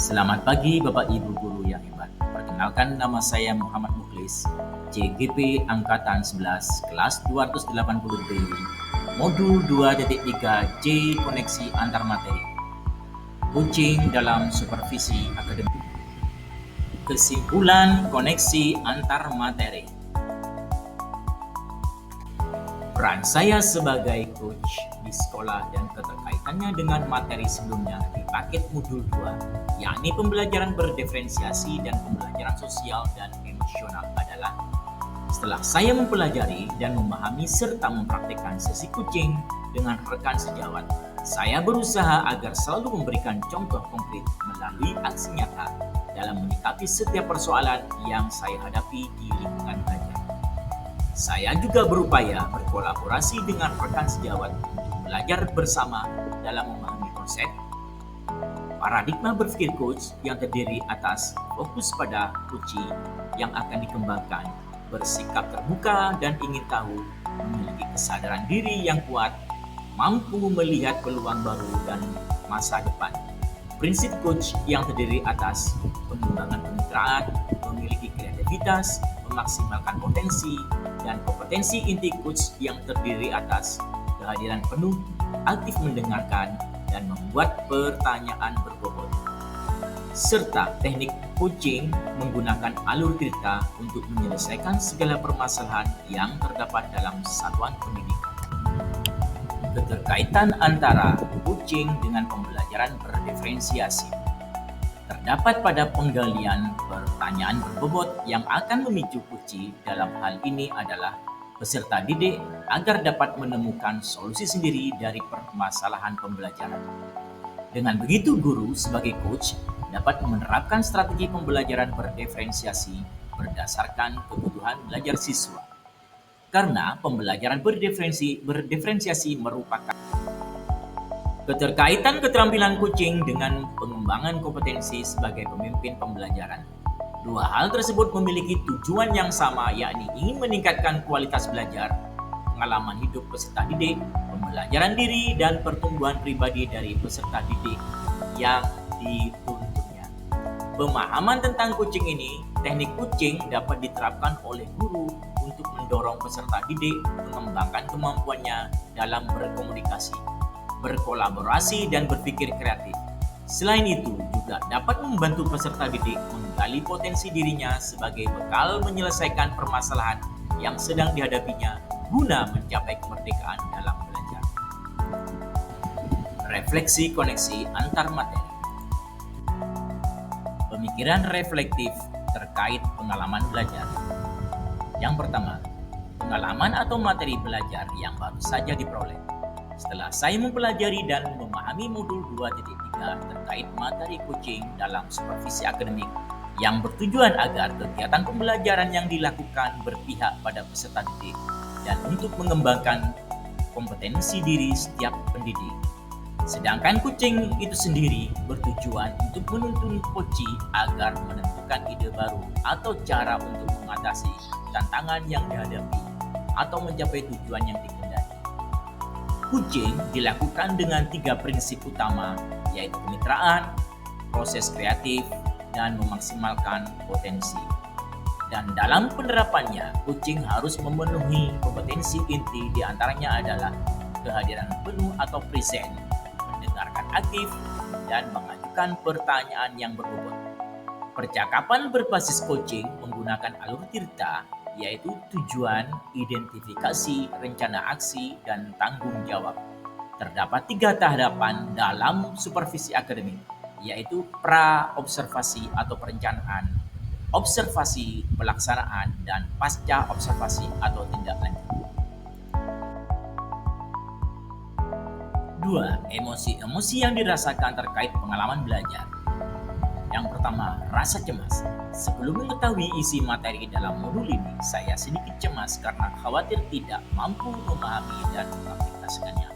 Selamat pagi Bapak Ibu Guru yang hebat. Perkenalkan nama saya Muhammad Mukhlis, CGP Angkatan 11, kelas 280B, Modul 2.3 J Koneksi Antar Materi. Coaching dalam supervisi akademik. Kesimpulan koneksi antar materi. Peran saya sebagai coach di sekolah dan keterkaitannya dengan materi sebelumnya di paket modul 2, yakni pembelajaran berdiferensiasi dan pembelajaran sosial dan emosional adalah setelah saya mempelajari dan memahami serta mempraktikkan sesi coaching dengan rekan sejawat, saya berusaha agar selalu memberikan contoh konkret melalui aksi nyata dalam menyikapi setiap persoalan yang saya hadapi di lingkungan belajar. Saya juga berupaya berkolaborasi dengan rekan sejawat untuk belajar bersama dalam memahami konsep paradigma berpikir coach yang terdiri atas fokus pada kunci yang akan dikembangkan, bersikap terbuka dan ingin tahu, memiliki kesadaran diri yang kuat, mampu melihat peluang baru dan masa depan. Prinsip coach yang terdiri atas pengembangan kemitraan, memiliki kreativitas, memaksimalkan potensi, dan kompetensi inti coach yang terdiri atas kehadiran penuh, aktif mendengarkan, dan membuat pertanyaan berbobot. Serta teknik coaching menggunakan alur cerita untuk menyelesaikan segala permasalahan yang terdapat dalam satuan pendidikan. Keterkaitan antara coaching dengan pembelajaran berdiferensiasi terdapat pada penggalian pertanyaan berbobot yang akan memicu kunci dalam hal ini adalah peserta didik agar dapat menemukan solusi sendiri dari permasalahan pembelajaran. Dengan begitu, guru sebagai coach dapat menerapkan strategi pembelajaran berdiferensiasi berdasarkan kebutuhan belajar siswa. Karena pembelajaran berdiferensiasi merupakan keterkaitan keterampilan coaching dengan pengembangan kompetensi sebagai pemimpin pembelajaran. Dua hal tersebut memiliki tujuan yang sama, yakni ingin meningkatkan kualitas belajar, pengalaman hidup peserta didik, pembelajaran diri, dan pertumbuhan pribadi dari peserta didik yang dituntunnya. Pemahaman tentang coaching ini, teknik coaching dapat diterapkan oleh guru untuk mendorong peserta didik mengembangkan kemampuannya dalam berkomunikasi, berkolaborasi, dan berpikir kreatif. Selain itu, juga dapat membantu peserta didik menggali potensi dirinya sebagai bekal menyelesaikan permasalahan yang sedang dihadapinya guna mencapai kemerdekaan dalam belajar. Refleksi koneksi antar materi. Pemikiran reflektif terkait pengalaman belajar. Yang pertama, pengalaman atau materi belajar yang baru saja diperoleh. Setelah saya mempelajari dan memahami modul 2.3 terkait materi coaching dalam supervisi akademik yang bertujuan agar kegiatan pembelajaran yang dilakukan berpihak pada peserta didik dan untuk mengembangkan kompetensi diri setiap pendidik. Sedangkan coaching itu sendiri bertujuan untuk menuntun coachi agar menentukan ide baru atau cara untuk mengatasi tantangan yang dihadapi atau mencapai tujuan yang dikehendaki. Coaching dilakukan dengan 3 prinsip utama, yaitu kemitraan, proses kreatif, dan memaksimalkan potensi. Dan dalam penerapannya, coaching harus memenuhi kompetensi inti, diantaranya adalah kehadiran penuh atau present, mendengarkan aktif, dan mengajukan pertanyaan yang berbobot. Percakapan berbasis coaching menggunakan alur cerita, yaitu tujuan, identifikasi, rencana aksi, dan tanggung jawab. Terdapat 3 tahapan dalam supervisi akademik, yaitu pra-observasi atau perencanaan, observasi pelaksanaan, dan pasca observasi atau tindak lanjut. 2. Emosi-emosi yang dirasakan terkait pengalaman belajar. Yang pertama, rasa cemas. Sebelum mengetahui isi materi dalam modul ini, saya sedikit cemas karena khawatir tidak mampu memahami dan mengaplikasikannya.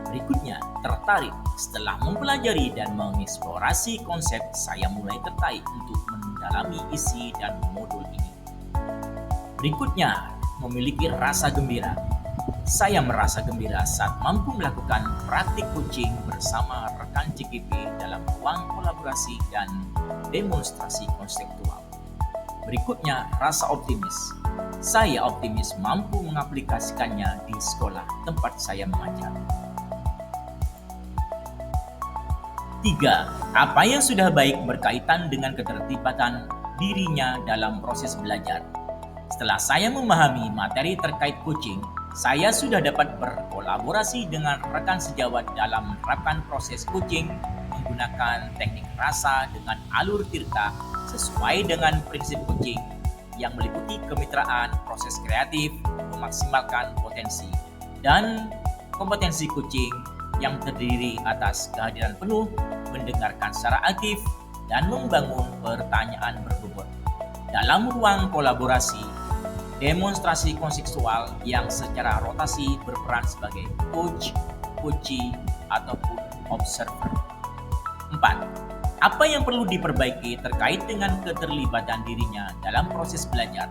Berikutnya, tertarik. Setelah mempelajari dan mengeksplorasi konsep, saya mulai tertarik untuk mendalami isi dan modul ini. Berikutnya, memiliki rasa gembira. Saya merasa gembira saat mampu melakukan praktik coaching bersama rekan menggunakan CGP dalam ruang kolaborasi dan demonstrasi konseptual. Berikutnya, rasa optimis. Saya optimis mampu mengaplikasikannya di sekolah tempat saya mengajar. 3. Apa yang sudah baik berkaitan dengan keterlibatan dirinya dalam proses belajar. Setelah saya memahami materi terkait coaching, saya sudah dapat berkolaborasi dengan rekan sejawat dalam menerapkan proses coaching menggunakan teknik rasa dengan alur tirta sesuai dengan prinsip coaching yang meliputi kemitraan, proses kreatif, memaksimalkan potensi, dan kompetensi coaching yang terdiri atas kehadiran penuh, mendengarkan secara aktif, dan membangun pertanyaan berbobot. Dalam ruang kolaborasi, demonstrasi konseptual yang secara rotasi berperan sebagai coach, coachee, ataupun observer. 4. Apa yang perlu diperbaiki terkait dengan keterlibatan dirinya dalam proses belajar?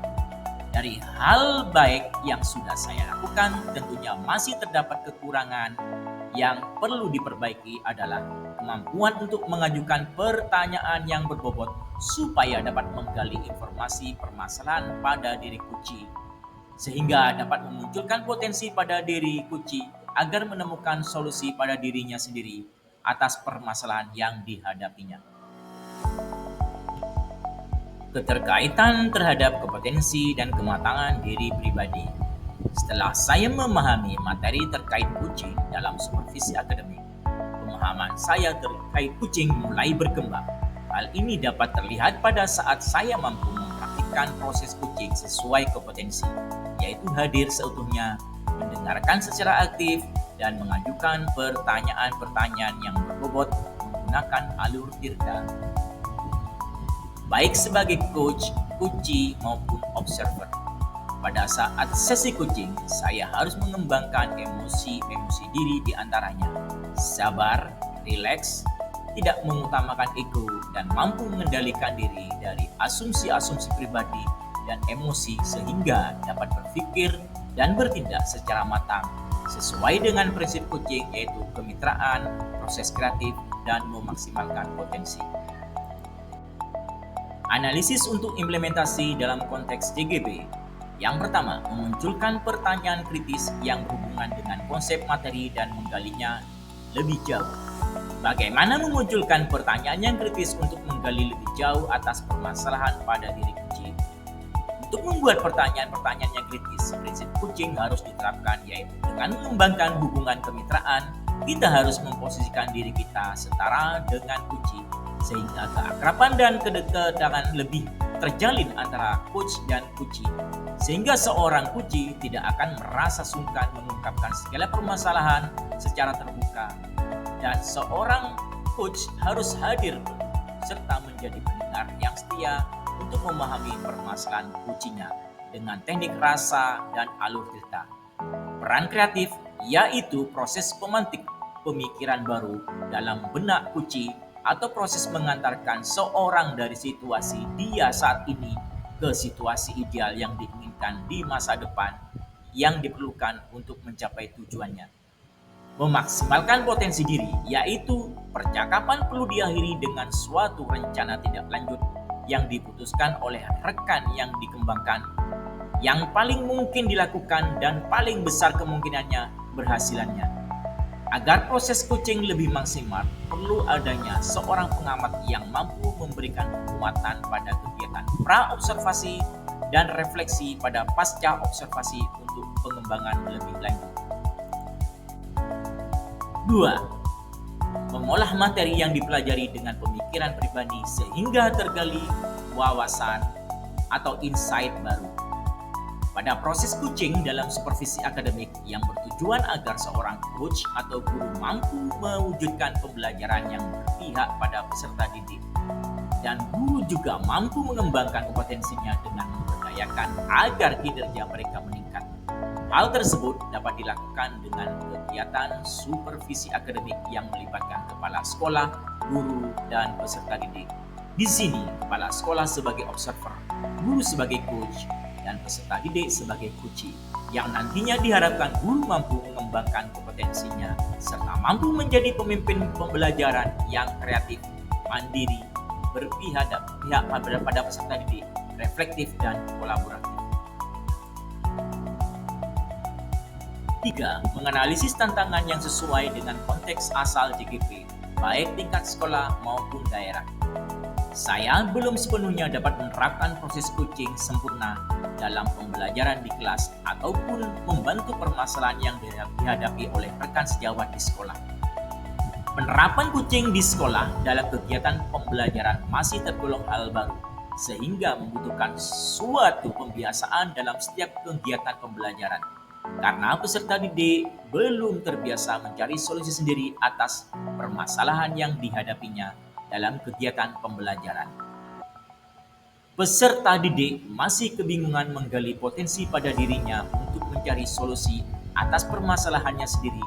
Dari hal baik yang sudah saya lakukan, tentunya masih terdapat kekurangan. Yang perlu diperbaiki adalah kemampuan untuk mengajukan pertanyaan yang berbobot supaya dapat menggali informasi permasalahan pada diri coachee, sehingga dapat memunculkan potensi pada diri coachee agar menemukan solusi pada dirinya sendiri atas permasalahan yang dihadapinya. Keterkaitan terhadap kompetensi dan kematangan diri pribadi. Setelah saya memahami materi terkait coaching dalam supervisi akademik, pemahaman saya terkait coaching mulai berkembang. Hal ini dapat terlihat pada saat saya mampu mempraktikkan proses coaching sesuai kompetensi, yaitu hadir seutuhnya, mendengarkan secara aktif, dan mengajukan pertanyaan-pertanyaan yang berbobot menggunakan alur tirta, baik sebagai coach, coachee, maupun observer. Pada saat sesi coaching, saya harus mengembangkan emosi diri di antaranya. Sabar, rileks, tidak mengutamakan ego, dan mampu mengendalikan diri dari asumsi-asumsi pribadi dan emosi sehingga dapat berpikir dan bertindak secara matang sesuai dengan prinsip coaching, yaitu kemitraan, proses kreatif, dan memaksimalkan potensi. Analisis untuk implementasi dalam konteks JGP. Yang pertama, memunculkan pertanyaan kritis yang berhubungan dengan konsep materi dan menggalinya lebih jauh. Bagaimana memunculkan pertanyaan yang kritis untuk menggali lebih jauh atas permasalahan pada diri coachee? Untuk membuat pertanyaan-pertanyaan yang kritis, prinsip coaching harus diterapkan, yaitu dengan mengembangkan hubungan kemitraan, kita harus memposisikan diri kita setara dengan coachee, sehingga keakraban dan kedekatan lebih terjalin antara coach dan coachee, sehingga seorang coachee tidak akan merasa sungkan mengungkapkan segala permasalahan secara terbuka, dan seorang coach harus hadir serta menjadi pendengar yang setia untuk memahami permasalahan coachee-nya dengan teknik rasa dan alur tirta. Peran kreatif yaitu proses pemantik pemikiran baru dalam benak coachee atau proses mengantarkan seorang dari situasi dia saat ini ke situasi ideal yang diinginkan di masa depan yang diperlukan untuk mencapai tujuannya. Memaksimalkan potensi diri, yaitu percakapan perlu diakhiri dengan suatu rencana tindak lanjut yang diputuskan oleh rekan yang dikembangkan, yang paling mungkin dilakukan dan paling besar kemungkinannya berhasilannya. Agar proses coaching lebih maksimal, perlu adanya seorang pengamat yang mampu memberikan penguatan pada kegiatan pra-observasi dan refleksi pada pasca observasi untuk pengembangan lebih lanjut. 2. Mengolah materi yang dipelajari dengan pemikiran pribadi sehingga tergali wawasan atau insight baru. Pada proses coaching dalam supervisi akademik yang bertujuan agar seorang coach atau guru mampu mewujudkan pembelajaran yang berpihak pada peserta didik, dan guru juga mampu mengembangkan kompetensinya dengan memberdayakan agar kinerja mereka meningkat. Hal tersebut dapat dilakukan dengan kegiatan supervisi akademik yang melibatkan kepala sekolah, guru, dan peserta didik. Di sini, kepala sekolah sebagai observer, guru sebagai coach, dan peserta didik sebagai kunci, yang nantinya diharapkan guru mampu mengembangkan kompetensinya serta mampu menjadi pemimpin pembelajaran yang kreatif, mandiri, berpihak pada peserta didik, reflektif, dan kolaboratif. 3. Menganalisis tantangan yang sesuai dengan konteks asal JGP, baik tingkat sekolah maupun daerah. Saya belum sepenuhnya dapat menerapkan proses coaching sempurna dalam pembelajaran di kelas ataupun membantu permasalahan yang dihadapi oleh rekan sejawat di sekolah. Penerapan coaching di sekolah dalam kegiatan pembelajaran masih tergolong hal baru, sehingga membutuhkan suatu pembiasaan dalam setiap kegiatan pembelajaran. Karena peserta didik belum terbiasa mencari solusi sendiri atas permasalahan yang dihadapinya dalam kegiatan pembelajaran. Peserta didik masih kebingungan menggali potensi pada dirinya untuk mencari solusi atas permasalahannya sendiri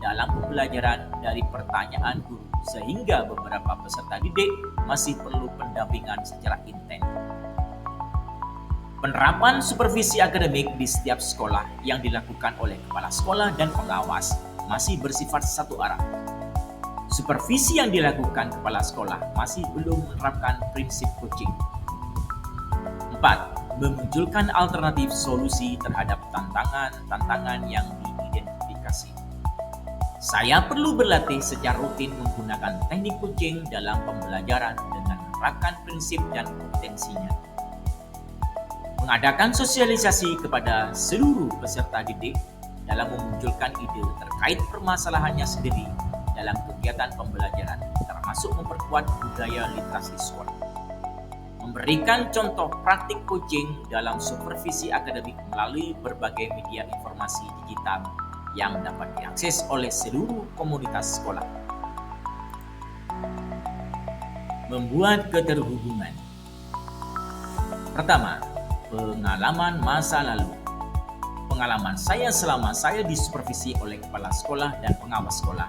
dalam pembelajaran dari pertanyaan guru, sehingga beberapa peserta didik masih perlu pendampingan secara intens. Penerapan supervisi akademik di setiap sekolah yang dilakukan oleh kepala sekolah dan pengawas masih bersifat satu arah. Supervisi yang dilakukan kepala sekolah masih belum menerapkan prinsip coaching. 4. Memunculkan alternatif solusi terhadap tantangan yang diidentifikasi. Saya perlu berlatih secara rutin menggunakan teknik coaching dalam pembelajaran dengan menerapkan prinsip dan kompetensinya. Mengadakan sosialisasi kepada seluruh peserta didik dalam memunculkan ide terkait permasalahannya sendiri dalam kegiatan pembelajaran, termasuk memperkuat budaya literasi sekolah. Memberikan contoh praktik coaching dalam supervisi akademik melalui berbagai media informasi digital yang dapat diakses oleh seluruh komunitas sekolah. Membuat keterhubungan. Pertama, pengalaman masa lalu. Pengalaman saya selama saya disupervisi oleh kepala sekolah dan pengawas sekolah.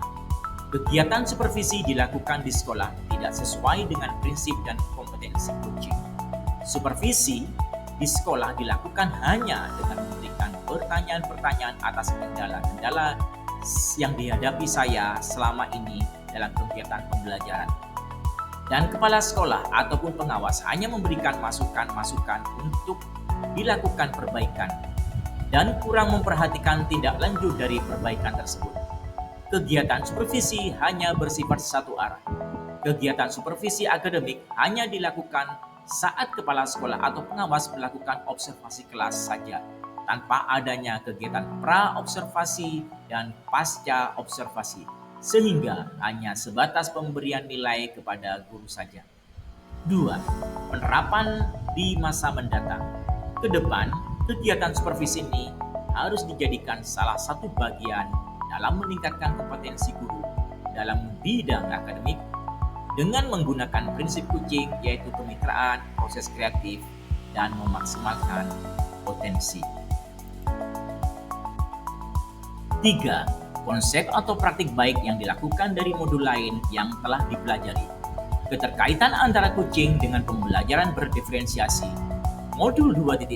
Kegiatan supervisi dilakukan di sekolah tidak sesuai dengan prinsip dan kompetensi coaching. Supervisi di sekolah dilakukan hanya dengan memberikan pertanyaan-pertanyaan atas kendala-kendala yang dihadapi saya selama ini dalam kegiatan pembelajaran. Dan kepala sekolah ataupun pengawas hanya memberikan masukan-masukan untuk dilakukan perbaikan dan kurang memperhatikan tindak lanjut dari perbaikan tersebut. Kegiatan supervisi hanya bersifat satu arah. Kegiatan supervisi akademik hanya dilakukan saat kepala sekolah atau pengawas melakukan observasi kelas saja, tanpa adanya kegiatan pra-observasi dan pasca observasi, sehingga hanya sebatas pemberian nilai kepada guru saja. 2. Penerapan di masa mendatang. Ke depan, kegiatan supervisi ini harus dijadikan salah satu bagian dalam meningkatkan kompetensi guru dalam bidang akademik dengan menggunakan prinsip coaching, yaitu kemitraan, proses kreatif, dan memaksimalkan potensi. 3. Konsep atau praktik baik yang dilakukan dari modul lain yang telah dipelajari. Keterkaitan antara coaching dengan pembelajaran berdiferensiasi. Modul 2.1,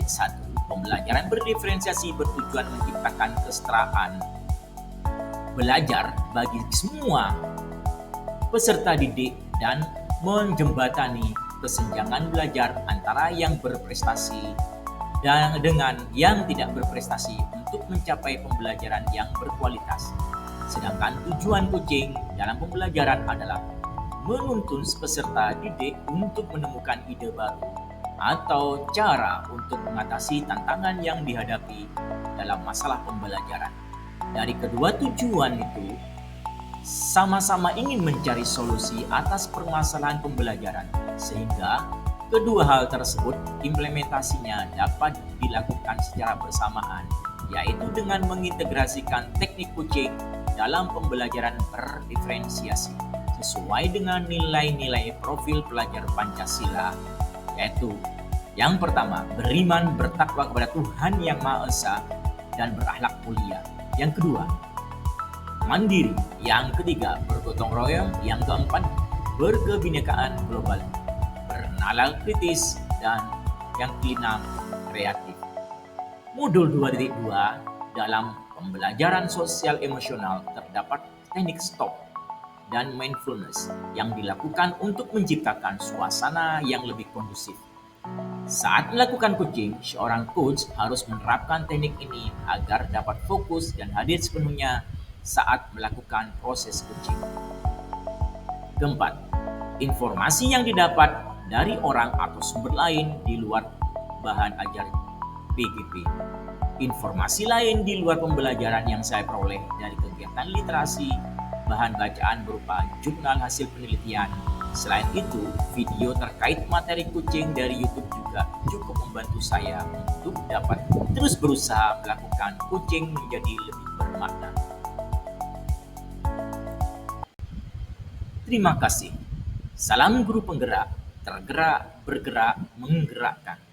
pembelajaran berdiferensiasi bertujuan menciptakan kesetaraan belajar bagi semua peserta didik dan menjembatani kesenjangan belajar antara yang berprestasi dan dengan yang tidak berprestasi untuk mencapai pembelajaran yang berkualitas. Sedangkan tujuan coaching dalam pembelajaran adalah menuntun peserta didik untuk menemukan ide baru atau cara untuk mengatasi tantangan yang dihadapi dalam masalah pembelajaran. Dari kedua tujuan itu, sama-sama ingin mencari solusi atas permasalahan pembelajaran, sehingga kedua hal tersebut implementasinya dapat dilakukan secara bersamaan, yaitu dengan mengintegrasikan teknik coaching dalam pembelajaran berdiferensiasi sesuai dengan nilai-nilai profil pelajar Pancasila, yaitu yang pertama, beriman bertakwa kepada Tuhan Yang Maha Esa dan berakhlak mulia. Yang kedua, mandiri. Yang ketiga, bergotong royong. Yang keempat, berkebinekaan global, bernalar kritis, dan yang keenam, kreatif. Modul 2.2 dalam pembelajaran sosial emosional terdapat teknik stop dan mindfulness yang dilakukan untuk menciptakan suasana yang lebih kondusif. Saat melakukan coaching, seorang coach harus menerapkan teknik ini agar dapat fokus dan hadir sepenuhnya saat melakukan proses coaching. Keempat, informasi yang didapat dari orang atau sumber lain di luar bahan ajar PGP. Informasi lain di luar pembelajaran yang saya peroleh dari kegiatan literasi, bahan bacaan berupa jurnal hasil penelitian. Selain itu, video terkait materi coaching dari YouTube juga cukup membantu saya untuk dapat terus berusaha melakukan coaching menjadi lebih bermakna. Terima kasih. Salam guru penggerak, tergerak, bergerak, menggerakkan.